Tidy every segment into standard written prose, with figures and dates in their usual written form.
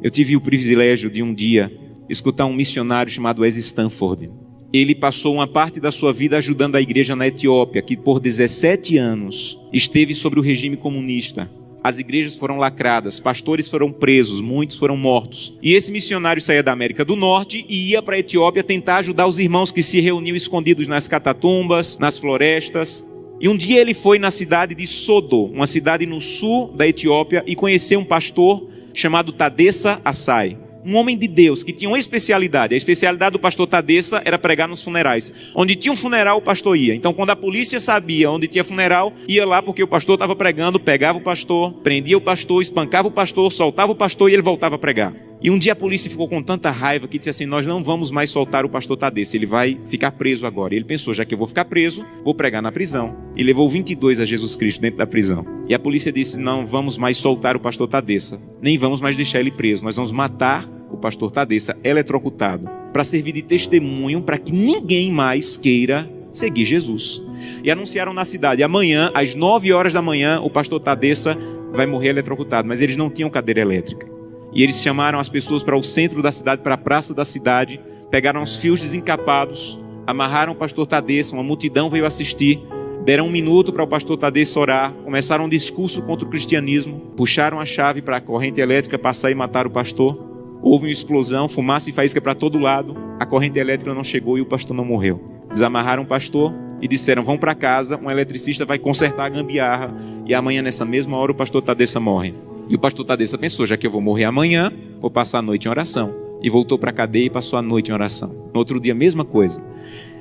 Eu tive o privilégio de um dia escutar um missionário chamado Wes Stanford. Ele passou uma parte da sua vida ajudando a igreja na Etiópia, que por 17 anos esteve sobre o regime comunista. As igrejas foram lacradas, pastores foram presos, muitos foram mortos. E esse missionário saía da América do Norte e ia para a Etiópia tentar ajudar os irmãos que se reuniam escondidos nas catatumbas, nas florestas. E um dia ele foi na cidade de Sodo, uma cidade no sul da Etiópia, e conheceu um pastor chamado Tadessa Assai. Um homem de Deus que tinha uma especialidade. A especialidade do pastor Tadessa era pregar nos funerais. Onde tinha um funeral, o pastor ia. Então, quando a polícia sabia onde tinha funeral, ia lá porque o pastor estava pregando, pegava o pastor, prendia o pastor, espancava o pastor, soltava o pastor e ele voltava a pregar. E um dia a polícia ficou com tanta raiva que disse assim: nós não vamos mais soltar o pastor Tadessa, ele vai ficar preso agora. E ele pensou: já que eu vou ficar preso, vou pregar na prisão. E levou 22 a Jesus Cristo dentro da prisão. E a polícia disse: não vamos mais soltar o pastor Tadessa, nem vamos mais deixar ele preso, nós vamos matar o pastor Tadessa eletrocutado, para servir de testemunho para que ninguém mais queira seguir Jesus. E anunciaram na cidade: amanhã, às 9 horas da manhã, o pastor Tadessa vai morrer eletrocutado. Mas eles não tinham cadeira elétrica. E eles chamaram as pessoas para o centro da cidade, para a praça da cidade, pegaram os fios desencapados, amarraram o pastor Tadessa, uma multidão veio assistir, deram 1 minuto para o pastor Tadessa orar, começaram um discurso contra o cristianismo, puxaram a chave para a corrente elétrica passar e matar o pastor. Houve uma explosão, fumaça e faísca para todo lado, a corrente elétrica não chegou e o pastor não morreu. Desamarraram o pastor e disseram: vão para casa, um eletricista vai consertar a gambiarra e amanhã nessa mesma hora o pastor Tadessa morre. E o pastor Tadessa pensou: já que eu vou morrer amanhã, vou passar a noite em oração. E voltou para a cadeia e passou a noite em oração. No outro dia, a mesma coisa.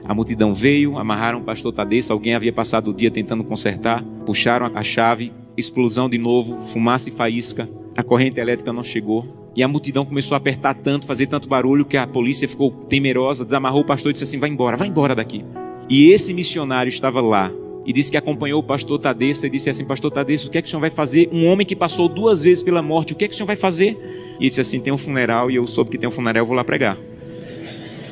A multidão veio, amarraram o pastor Tadessa, alguém havia passado o dia tentando consertar, puxaram a chave, explosão de novo, fumaça e faísca, a corrente elétrica não chegou. E a multidão começou a apertar tanto, fazer tanto barulho, que a polícia ficou temerosa, desamarrou o pastor e disse assim: vai embora daqui. E esse missionário estava lá e disse que acompanhou o pastor Tadessa e disse assim: pastor Tadessa, o que é que o senhor vai fazer? Um homem que passou 2 vezes pela morte, o que é que o senhor vai fazer? E ele disse assim: tem um funeral e eu soube que tem um funeral, eu vou lá pregar.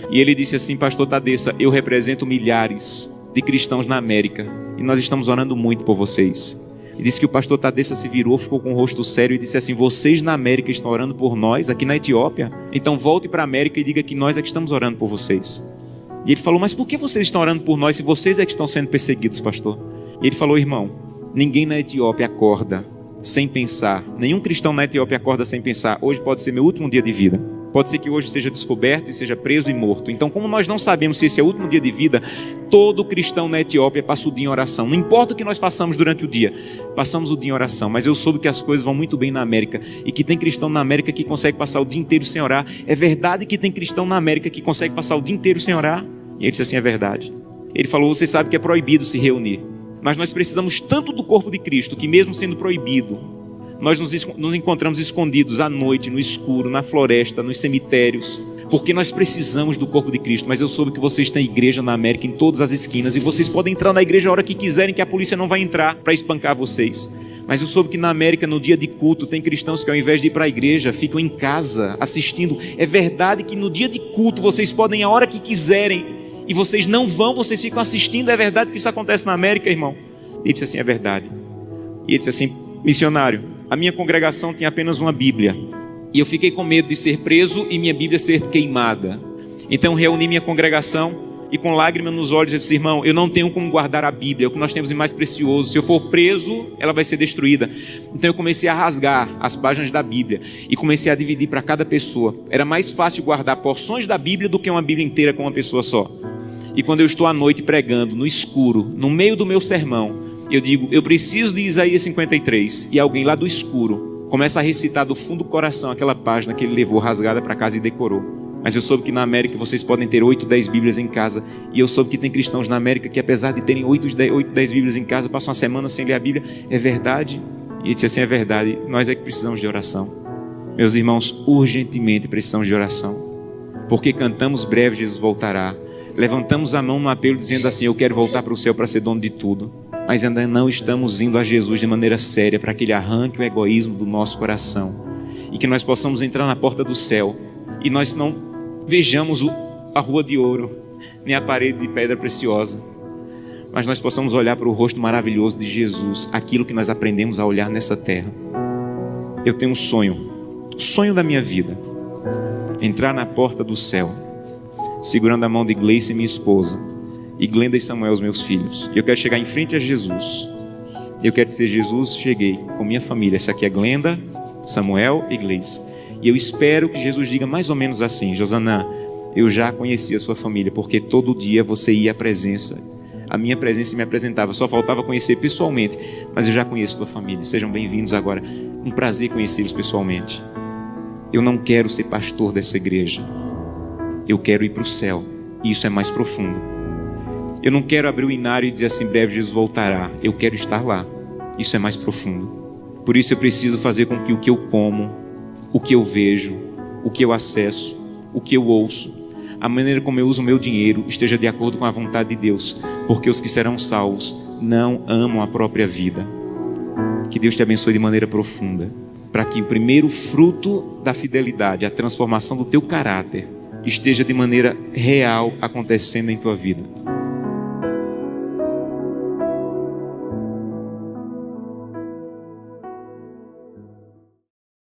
E ele disse assim: pastor Tadessa, eu represento milhares de cristãos na América e nós estamos orando muito por vocês. E disse que o pastor Tadessa se virou, ficou com o rosto sério e disse assim: vocês na América estão orando por nós, aqui na Etiópia? Então volte para a América e diga que nós é que estamos orando por vocês. E ele falou: mas por que vocês estão orando por nós se vocês é que estão sendo perseguidos, pastor? E ele falou: irmão, ninguém na Etiópia acorda sem pensar, nenhum cristão na Etiópia acorda sem pensar: hoje pode ser meu último dia de vida. Pode ser que hoje seja descoberto e seja preso e morto. Então, como nós não sabemos se esse é o último dia de vida, todo cristão na Etiópia passa o dia em oração. Não importa o que nós façamos durante o dia, passamos o dia em oração. Mas eu soube que as coisas vão muito bem na América e que tem cristão na América que consegue passar o dia inteiro sem orar. É verdade que tem cristão na América que consegue passar o dia inteiro sem orar? E ele disse assim: é verdade. Ele falou: você sabe que é proibido se reunir, mas nós precisamos tanto do corpo de Cristo que mesmo sendo proibido, nós nos encontramos escondidos à noite, no escuro, na floresta, nos cemitérios, porque nós precisamos do corpo de Cristo. Mas eu soube que vocês têm igreja na América em todas as esquinas e vocês podem entrar na igreja a hora que quiserem, que a polícia não vai entrar para espancar vocês. Mas eu soube que na América, no dia de culto, tem cristãos que ao invés de ir para a igreja, ficam em casa assistindo. É verdade que no dia de culto vocês podem ir a hora que quiserem e vocês não vão, vocês ficam assistindo. É verdade que isso acontece na América, irmão? Ele disse assim: é verdade. E ele disse assim: missionário, a minha congregação tinha apenas uma Bíblia e eu fiquei com medo de ser preso e minha Bíblia ser queimada. Então reuni minha congregação e com lágrimas nos olhos eu disse: irmão, eu não tenho como guardar a Bíblia, é o que nós temos de mais precioso. Se eu for preso, ela vai ser destruída. Então eu comecei a rasgar as páginas da Bíblia e comecei a dividir para cada pessoa. Era mais fácil guardar porções da Bíblia do que uma Bíblia inteira com uma pessoa só. E quando eu estou à noite pregando, no escuro, no meio do meu sermão, eu digo: eu preciso de Isaías 53. E alguém lá do escuro começa a recitar do fundo do coração aquela página que ele levou rasgada para casa e decorou. Mas eu soube que na América vocês podem ter 8, 10 Bíblias em casa. E eu soube que tem cristãos na América que, apesar de terem 8, 10 Bíblias em casa, passam uma semana sem ler a Bíblia. É verdade? E ele disse assim: é verdade, nós é que precisamos de oração. Meus irmãos, urgentemente precisamos de oração. Porque cantamos: breve Jesus voltará. Levantamos a mão no apelo dizendo assim: eu quero voltar para o céu para ser dono de tudo. Mas ainda não estamos indo a Jesus de maneira séria para que Ele arranque o egoísmo do nosso coração e que nós possamos entrar na porta do céu e nós não vejamos a rua de ouro nem a parede de pedra preciosa, mas nós possamos olhar para o rosto maravilhoso de Jesus, aquilo que nós aprendemos a olhar nessa terra. Eu tenho um sonho sonho da minha vida, entrar na porta do céu, segurando a mão de Gleice, minha esposa, e Glenda e Samuel, os meus filhos. Eu quero chegar em frente a Jesus. Eu quero dizer: Jesus, cheguei com minha família. Essa aqui é Glenda, Samuel e Gleice. E eu espero que Jesus diga mais ou menos assim: Josanã, eu já conheci a sua família, porque todo dia você ia à presença. A minha presença me apresentava, só faltava conhecer pessoalmente, mas eu já conheço a tua família. Sejam bem-vindos agora. Um prazer conhecê-los pessoalmente. Eu não quero ser pastor dessa igreja. Eu quero ir para o céu. E isso é mais profundo. Eu não quero abrir o inário e dizer assim: breve Jesus voltará. Eu quero estar lá. Isso é mais profundo. Por isso eu preciso fazer com que o que eu como, o que eu vejo, o que eu acesso, o que eu ouço, a maneira como eu uso o meu dinheiro esteja de acordo com a vontade de Deus, porque os que serão salvos não amam a própria vida. Que Deus te abençoe de maneira profunda, para que o primeiro fruto da fidelidade, a transformação do teu caráter, esteja de maneira real acontecendo em tua vida.